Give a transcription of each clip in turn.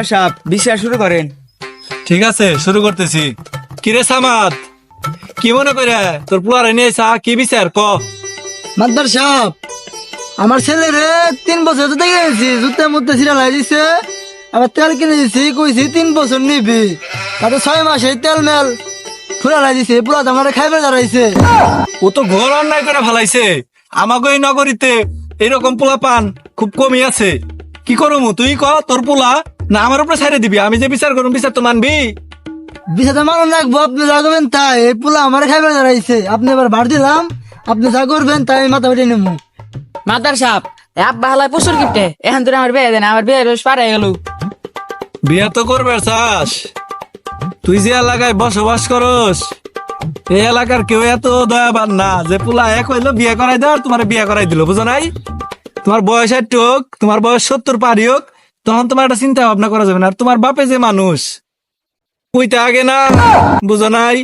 সাহেব বিচার শুরু করেন। ঠিক আছে, শুরু করতেছি। কিরে সামাদ, কি মনে করে তোর পুলারে নিয়ে কি বিচার ক? মাদবার সাহেব, আমার ছেলে রে 3 বছর তো দেখে গেছি, জুতে মুতে ছিঁড়া লাই দিছে। আবার তেল কিনে দিছি, কইছি 3 বছর নিবি, তাতে 6 মাসে তেল মেল ফুরা লাই দিছে। পুরা আমার খাইবে দাঁড়াইছে। ও তো ঘোর অন্যায় করে ফেলাইছে। আমাকে এই নগরীতে এরকম পোলা পান খুব কমই আছে। কি করবো তুই ক? তোর পোলা না আমার উপরে ছাড়ে দিবি? আমি যে বিচার করুম, বিচার তো মানবি। বিষাতে মানুষ রাখবো, আপনি যা করবেন তাই। এই পুলা আমার খাইবে দাঁড়াইছে, আপনি এবার ভাড় দিলাম, আপনি যা করবেন তাই আমি মাথা বেটে নেবো। মাদার সাহেব আব্বা হালাই প্রচুর গিফটে, এখন তোর আমার বিয়ে দেন, আমার বিয়ে রোজ পার হয়ে গেল। বিয়া তো করবে চাস? তুই যে এলাকায় বসবাস করস, এই এলাকার কেউ এত দয়াবান না যে পোলা এক হইলো বিয়ে করাই দেওয়ার তোমার বিয়ে করাই দিল, বুঝো নাই? তোমার বয়স 60 হোক, তোমার বয়স 70 পারি হোক, তখন তোমার একটা চিন্তা ভাবনা করা যাবে না। আর তোমার বাপে যে মানুষ কইতে আগে না, বুঝো নাই?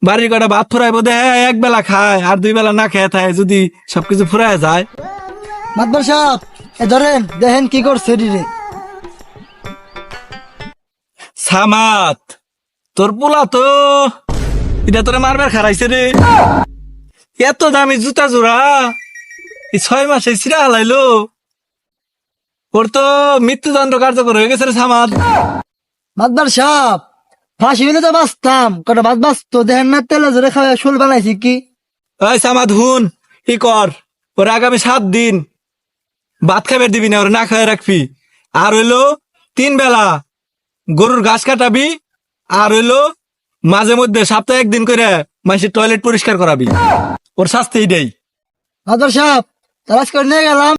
বাড়ির কটা ভাত ফুরাইবো দে, এক বেলা খায় আর 2 বেলা না খেয়ে থাকে, যদি সবকিছু ফুরায় যায়। মাদবার সাহেব, এ ধরেন দেখেন কি করছে রে। সামাত, তোর পোলা তো এটা তোরে মারবার খারাইছে রে। এত দামি জুতা জোড়া এই 6 মাসে ছিঁড়া হালাইলো। ওর তো মৃত্যুদণ্ড কার্যকর হয়ে গেছে রে সামাদ। মাদবার সাহেব, ফাঁসি হইলে তো বাঁচতাম, কটা বাদ বাঁচতো। দেখেন না তেলে জোরে খাওয়া শোল বানাইছি কি। ওই সামাদ হুন, ই কর, ওর আগামী 7 দিন ভাত খাবার দিবি না, ওর না খাওয়া রাখবি। আর হইলো 3 বেলা গরুর ঘাস কাটাবি। আর হইলো মাঝে মধ্যে সপ্তাহে 1 দিন করে মানুষের টয়লেট পরিষ্কার করাবি। ওর শাস্তি দেই। মাদবার সাহেব, তালাশ করে নিয়ে গেলাম।